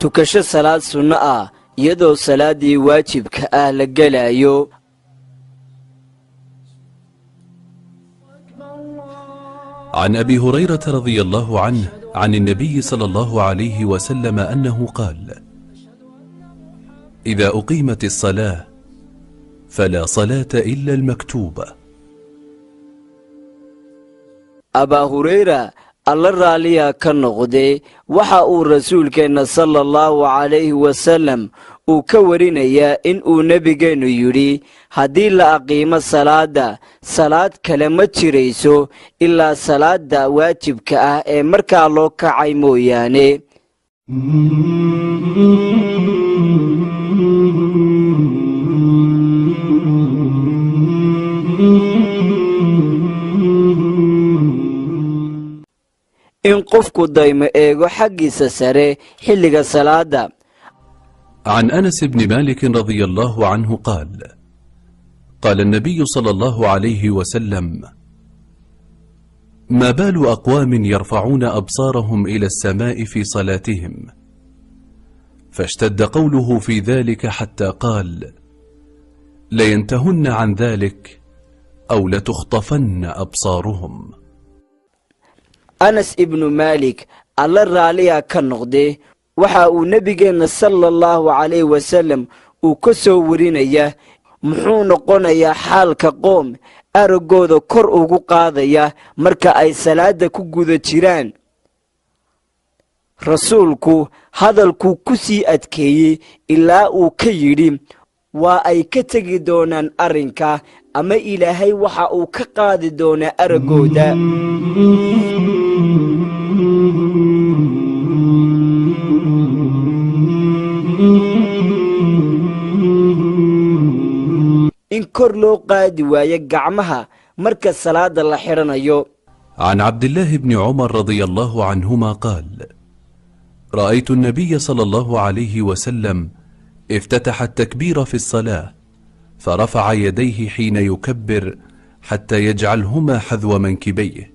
tukasho salaad sunno ah iyadoo salaadii waajibka ah la gelayo. عن أبي هريرة رضي الله عنه عن النبي صلى الله عليه وسلم أنه قال: إذا أقيمت الصلاة فلا صلاة إلا المكتوبة. أبا هريرة الله راليا كنقدي waxa uu rasuulkeena sallallahu alayhi wasallam uu ka warinaya in uu nabigeenu yiri hadii la aqeemo salaad kale ma jirayso ilaa salaada waajibka ah ee markaa loo kacay mooyaane. إن قفكو دايما إيغو حقي سسري حلق صلاة. عن أنس بن مالك رضي الله عنه قال: قال النبي صلى الله عليه وسلم: ما بال أقوام يرفعون أبصارهم إلى السماء في صلاتهم؟ فاشتد قوله في ذلك حتى قال: لينتهن عن ذلك أو لتخطفن أبصارهم. أنس ابن مالك الله راليا كنقدي waxa uu nabigeena sallallahu alayhi wasallam uu ka soo warinaya muxuu noqonayaa xaalka qoom aragooda kor ugu qaadaya marka ay salaada ku guda jiraan. rasuulku hadalku ku sii adkeeyay ilaa uu ka yiri waa ay ka tagi doonaan arinka ama ilaahay waxa uu ka qaadi doonaa aragooda. إن كرلو قادي ويا قعمها مركز صلاة الله حرنا. عن عبد الله بن عمر رضي الله عنهما قال: رأيت النبي صلى الله عليه وسلم افتتح التكبير في الصلاة فرفع يديه حين يكبر حتى يجعلهما حذو منكبيه،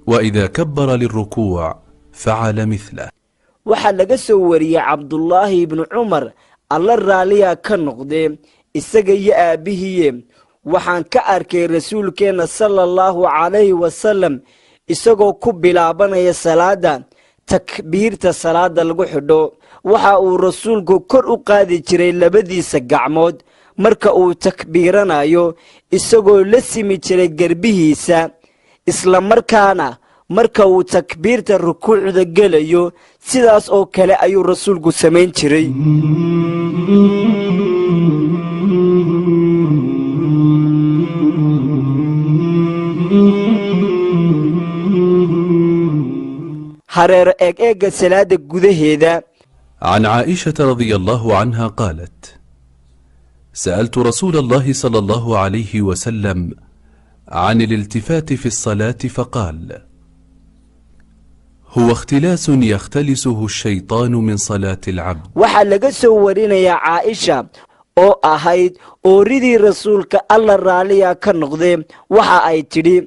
وإذا كبر للركوع فعل مثله. وحلق سوري عبد الله بن عمر الله الراليا كنقدي isaga iyo aabihiye waxaan ka arkay rasuulkeena sallallahu alayhi wasallam isagoo ku bilaabanaya salaada takbiirta salaada lagu xidho. waxa uu rasuulku kor u qaadi jiray labadiisa gacmood marka uu takbiiranayo isagoo la simi jiray garbihiisa, isla markaana marka uu takbiirta rukuucda gelayo sidaas oo kale ayuu rasuulku sameyn jiray. hareer eeg salaada gudaheeda. عن عائشة رضي الله عنها قالت: سألت رسول الله صلى الله عليه وسلم عن الالتفات في الصلاة فقال: هو اختلاس يختلسه الشيطان من صلاة العبد. waxaa laga soo warinayaa Caaisha oo ahayd ooridii rasuulka alla raaliya ka noqday waxa ay tiri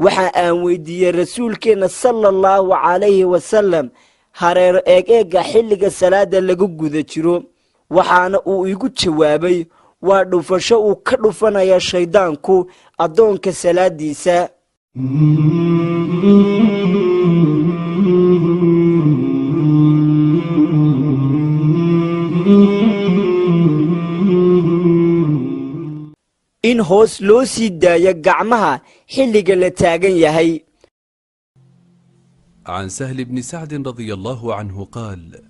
waxa aan weydiiyay rasuulkeena sallallahu alayhi wasallam hareer eega xilliga salaada lagu guda jiro, waxaana uu igu jawaabay waa dhufasho uu ka dhufanaya shaydaanku adoonka salaadiisa. in hoos loo sii daayo gacmaha xilliga la taagan yahay. عن سهل بن سعد رضي الله عنه قال: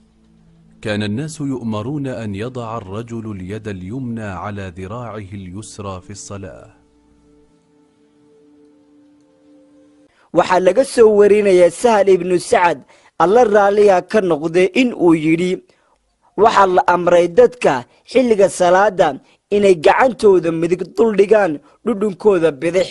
كان الناس يؤمرون أن يضع الرجل اليد اليمنى على ذراعه اليسرى في الصلاة. waxaa laga soo warinayaa Sahal ibn Sa'd alla raaliya ka noqday in uu yiri waxa la amray dadka xilliga salaada inay gacantooda midig dul dhigaan dhudhunkooda bidix.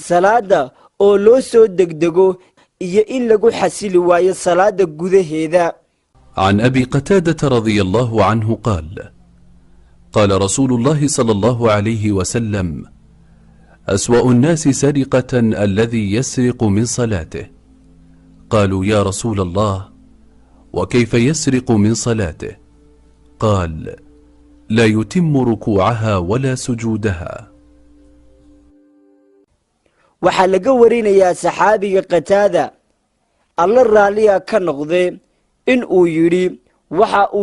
salaada oo loo soo degdego iyo in lagu xasili waayo salaada gudaheeda. عن أبي قتادة رضي الله عنه قال: قال رسول الله صلى الله عليه وسلم: أسوأ الناس سرقة الذي يسرق من صلاته. قالوا: يا رسول الله، وكيف يسرق من صلاته؟ قال: لا يتم ركوعها ولا سجودها. waxaa laga warinayaa saxaabiga Qataada alla raaliya ka noqday in uu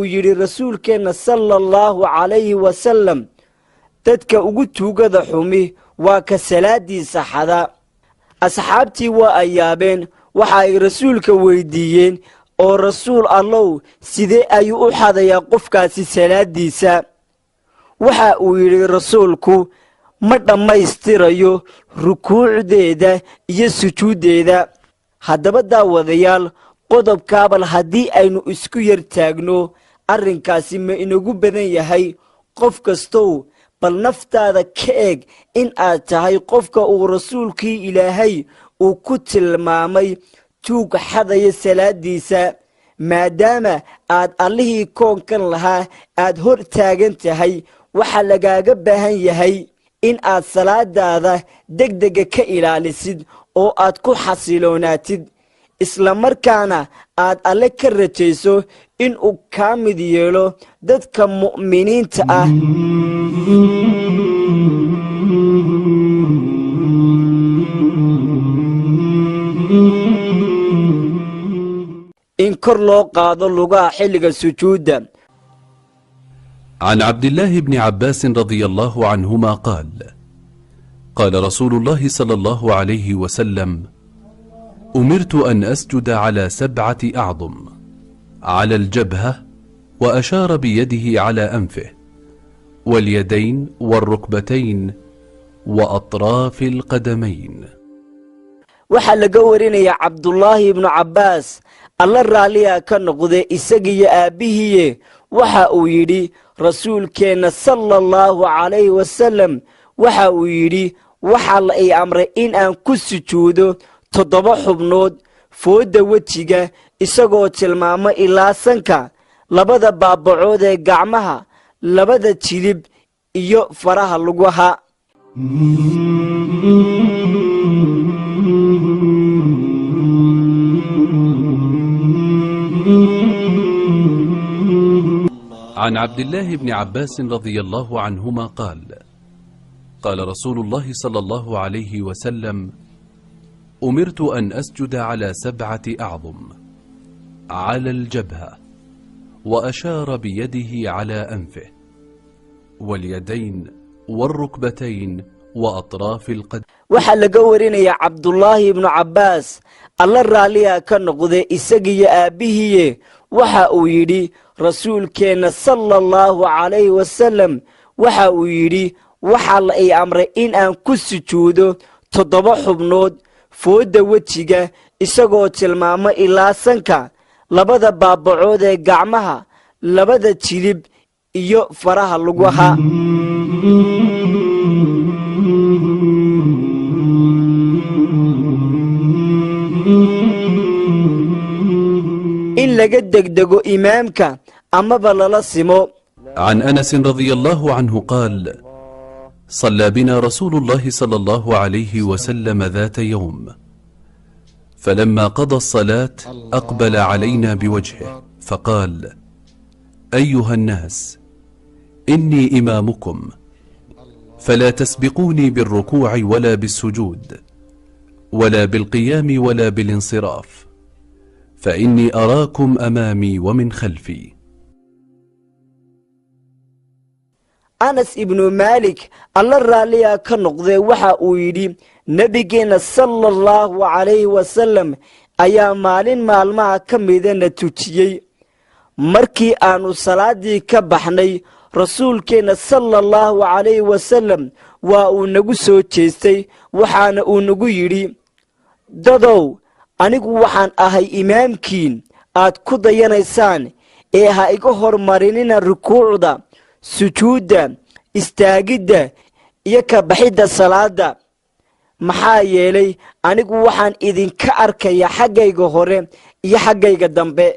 yiri rasuulkeena sallallahu alayhi wasallam dadka ugu tuugada xumi waa ka salaadiisa xada. asxaabtii waa ayaabeen, waxa ay rasuulka weydiiyeen oo rasuul allow sidee ayuu u xadayaa qofkaasi salaadiisa? waxa uu yiri rasuulku ma dhammaystirayo rukuucdeeda iyo sujuudeeda. haddaba daawadayaal, qodobkaabal haddii aynu isku yar taagno, arrinkaasi ma inagu badan yahay? qof kastow bal naftaada ka eeg in aad tahay qofka uu rasuulkii ilaahay uu ku tilmaamay tuug xadaya salaadiisa, maadaama aad allihii koonkan lahaa aad hor taagan tahay. waxaa lagaaga baahan yahay in aad salaadaada degdega ka ilaalisid oo aad ku xasiloonaatid, isla markaana aad alle ka rajayso in uu kaa mid yeelo dadka mu'miniinta ah. in kor loo qaado lugaha xilliga sujuudda. عن عبد الله بن عباس رضي الله عنهما قال: قال رسول الله صلى الله عليه وسلم: أمرت أن أسجد على 7 أعظم، على الجبهة، وأشار بيده على أنفه، واليدين والركبتين، وأطراف القدمين. waxaa laga warinayaa cabdullaahi ibnu cabbaas alla raaliya ka noqday isagiyo aabbihiiye waxa uu yidhi rasuulkeenna sallallahu alayhi wasallam waxa uu yidhi waxaa la ii amray in aan ku sujuudo 7 xubnood, foodda wejiga isagoo tilmaamo ilaa sanka, 2 baabacood ee gacmaha, 2 jilib iyo faraha lugaha. عن عبد الله بن عباس رضي الله عنهما قال: قال رسول الله صلى الله عليه وسلم: أمرت أن أسجد على 7 أعظم، على الجبهة، وأشار بيده على أنفه، واليدين والركبتين، وأطراف القدم. waxaa laga warinayaa cabdullaahi ibnu cabbaas alla raaliya ka noqday isagiyo aabbihiiye waxa uu yidhi rasuulkeenna sallallahu alayhi wasallam waxa uu yidhi waxaa la ii amray in aan ku sujuudo 7 xubnood, foodda wejiga isagoo tilmaamo ilaa sanka, 2 baabacood ee gacmaha, 2 jilib iyo faraha lugaha. in laga degdego imaamka amaba lala simo. عن أنس رضي الله عنه قال: صلى بنا رسول الله صلى الله عليه وسلم ذات يوم، فلما قضى الصلاة أقبل علينا بوجهه فقال: أيها الناس، إني إمامكم، فلا تسبقوني بالركوع ولا بالسجود ولا بالقيام ولا بالانصراف، فإني أراكم أمامي ومن خلفي. أنس ابن مالك الله راليا كنقضي وحا ويدي نبينا صلى الله عليه وسلم أيا مالين مالما كميدين تتيي مركي آنو صلاة كبحني rasuulkeena sallallahu alayhi wasallam waa uu nagu soo jeestay waxaana uu nagu yidhi dadow anigu waxaan ahay imaamkiin aad ku dayanaysaan ee ha iga hormarinina rukuucda sujuudda istaagidda iyo ka baxidda salaada maxaa yeelay anigu waxaan idinka arkaya xaggayga hore iyo xaggayga dambe.